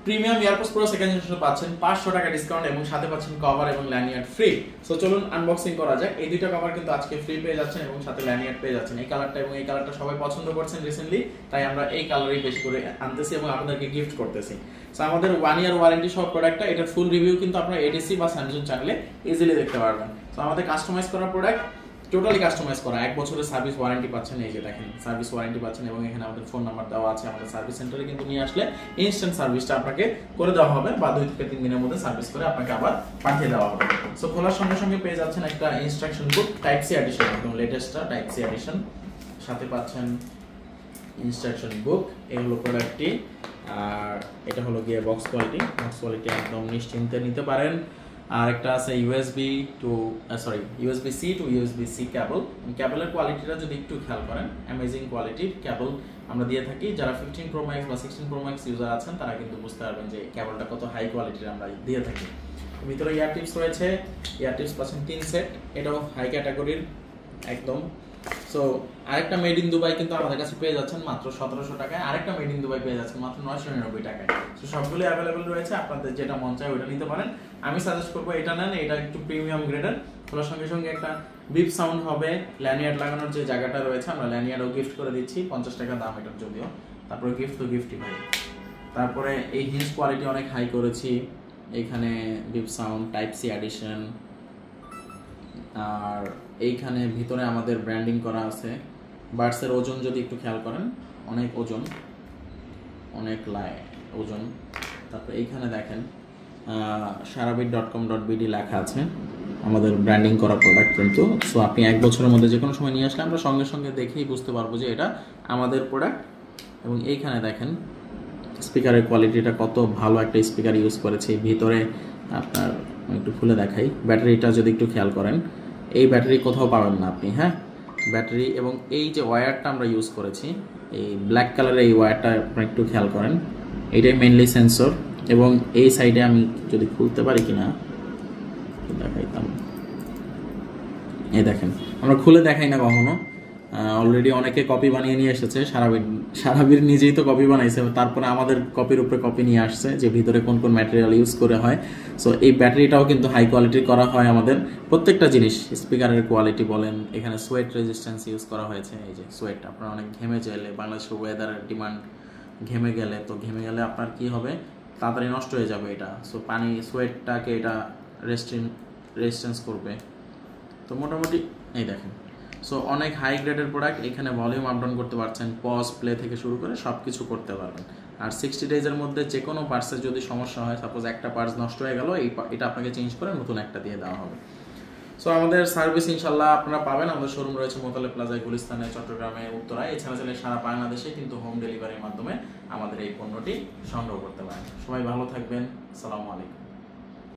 Premium airports pro second generation পাচ্ছেন 500 টাকা discount এবং সাথে পাচ্ছেন কভার এবং ল্যানিয়ার্ড ফ্রি। সো চলুন আনবক্সিং করা যাক। এই দুইটা কভার কিন্তু আজকে ফ্রি পেয়ে যাচ্ছেন এবং সাথে ল্যানিয়ার্ড পেয়ে যাচ্ছেন। এই কালারটা এবং এই কালারটা সবাই পছন্দ করছেন রিসেন্টলি, তাই আমরা এই কালারই বেশি করে আনতেছি এবং আপনাদেরকে গিফট করতেছি। সো আমাদের 1 ইয়ার ওয়ারেন্টি সহ প্রোডাক্টটা, এটার ফুল রিভিউ কিন্তু আপনারা এডিসি বা স্যামসাং চ্যানেলে ইজিলি দেখতে পারবেন। সো আমাদের কাস্টমাইজ করা প্রোডাক্ট, টোটালি কাস্টমাইজ করা, 1 বছরের সার্ভিস ওয়ারেন্টি পাচ্ছেন। এই যে দেখেন সার্ভিস ওয়ারেন্টি পাচ্ছেন এবং এখানে আমাদের ফোন নাম্বার দেওয়া আছে। আমাদের সার্ভিস সেন্টারে কিন্তু নিয়ে আসলে ইনস্ট্যান্ট সার্ভিসটা আপনাকে করে দেওয়া হবে বা 2 থেকে 3 দিনের মধ্যে সার্ভিস করে আপনাকে আবার পাঠিয়ে দেওয়া হবে। সো খোলার সঙ্গে সঙ্গে পেয়ে যাচ্ছেন একটা ইনস্ট্রাকশন বুক, টাইপ সি এডিশন, একদম লেটেস্টটা টাইপ সি এডিশন। সাথে পাচ্ছেন ইনস্ট্রাকশন বুক। এই হলো প্রোডাক্টটি, আর এটা হলো গিয়ে বক্স কোয়ালিটি। বক্স কোয়ালিটি একদম নিশ্চিন্তে নিতে পারেন। আর একটা আছে USB C to USB C cable. কেবলের কোয়ালিটিটা যদি একটু খেয়াল করেন, অ্যামেজিং কোয়ালিটির কেবল আমরা দিয়ে থাকি। যারা 15 Pro Max বা 16 Pro Max ইউজার আছেন তারা কিন্তু বুঝতে পারবেন যে কেবলটা কত হাই কোয়ালিটির আমরা দিয়ে থাকি। ভিতরে ইয়ার টিপস রয়েছে, ইয়ার টিপস পাচ্ছেন 3 সেট, এটাও হাই ক্যাটাগরির একদম। সো আরেকটা মেড ইন দুবাই কিন্তু আমাদের কাছে পেয়ে যাচ্ছেন মাত্র 1700 টাকায়, আরেকটা মেড ইন দুবাই পেয়ে যাচ্ছেন মাত্র 999 টাকায়। সো সবগুলো অ্যাভেলেবল রয়েছে, আপনাদের যেটা মন চায় ওটা নিতে পারেন। আমি সাজেস্ট করবো এটা নেন, এটা একটু প্রিমিয়াম গ্রেডের। খোলার সঙ্গে সঙ্গে একটা বিপ সাউন্ড হবে, ল্যানিয়ার্ড লাগানোর যে জায়গাটা রয়েছে আমরা ল্যানিয়ার্ডও গিফট করে দিচ্ছি, 50 টাকা দাম এটার যদিও। তারপরে গিফট তো গিফটই ভাই। তারপরে এই হিন্স কোয়ালিটি অনেক হাই করেছি, এইখানে beep sound, type C edition, আর এইখানে ভিতরে আমাদের ব্র্যান্ডিং করা আছে। বাডসের ওজন যদি একটু খেয়াল করেন, অনেক ওজন, অনেক ওজন। তারপরে এইখানে দেখেন sharabit.com.bd লেখা আছে, আমাদের ব্র্যান্ডিং করা প্রোডাক্ট কিন্তু। সো আপনি 1 বছরের মধ্যে যে কোনো সময় নিয়ে আসলে আমরা সঙ্গে সঙ্গে দেখেই বুঝতে পারবো যে এটা আমাদের প্রোডাক্ট। এবং এইখানে দেখেন স্পিকারের কোয়ালিটিটা কত ভালো, একটা স্পিকার ইউজ করেছি। ভিতরে আপনার একটু খুলে দেখাই, ব্যাটারিটা যদি একটু খেয়াল করেন, এই ব্যাটারি কোথাও পাবেন না আপনি। হ্যাঁ, ব্যাটারি এবং এই যে ওয়্যারটা আমরা ইউজ করেছি, এই ব্ল্যাক কালারের এই ওয়্যারটা আপনারা একটু খেয়াল করেন, এটাই মেইনলি সেন্সর। এবং এই সাইডে আমি যদি খুলতে পারি কিনা দেখাইতাম, এই দেখেন, আমরা খুলে দেখাই না কখনো, অলরেডি অনেকে কপি বানিয়ে নিয়ে এসেছে। সারাবির নিজেই তো কপি বানাইছে, তারপরে আমাদের কপির উপরে কপি নিয়ে আসছে যে ভিতরে কোন কোন ম্যাটেরিয়াল ইউজ করে হয়। সো এই ব্যাটারিটাও কিন্তু হাই কোয়ালিটির করা হয় আমাদের প্রত্যেকটা জিনিস। স্পিকারের কোয়ালিটি বলেন, এখানে সোয়েট রেজিস্ট্যান্স ইউজ করা হয়েছে। এই যে সোয়েট, আপনারা অনেক ঘেমে চাইলে, বাংলাদেশের ওয়েদারের ডিমান্ড, ঘেমে গেলে আপনার কি হবে, তাড়াতাড়ি নষ্ট হয়ে যাবে এটা। সো পানি সোয়েটটাকে এটা রেজিস্ট্যান্স করবে। তো মোটামুটি এই দেখেন, সো অনেক হাই গ্রেডের প্রোডাক্ট। এখানে ভলিউম আপ ডাউন করতে পারছেন, পজ প্লে থেকে শুরু করে সব কিছু করতে পারবেন। আর 60 ডেজের মধ্যে যে কোনো পার্টসের যদি সমস্যা হয়, সাপোজ একটা পার্টস নষ্ট হয়ে গেল, এটা আপনাকে চেঞ্জ করে নতুন একটা দিয়ে দেওয়া হবে। সো আমাদের সার্ভিস ইনশাল্লাহ আপনারা পাবেন। আমাদের শোরুম রয়েছে মোতালেব প্লাজায়, গুলিস্তানে, চট্টগ্রামে, উত্তরায়। এছাড়া সারা বাংলাদেশে কিন্তু হোম ডেলিভারির মাধ্যমে আমাদের এই পণ্যটি সংগ্রহ করতে পারেন। সবাই ভালো থাকবেন, আসসালামু আলাইকুম।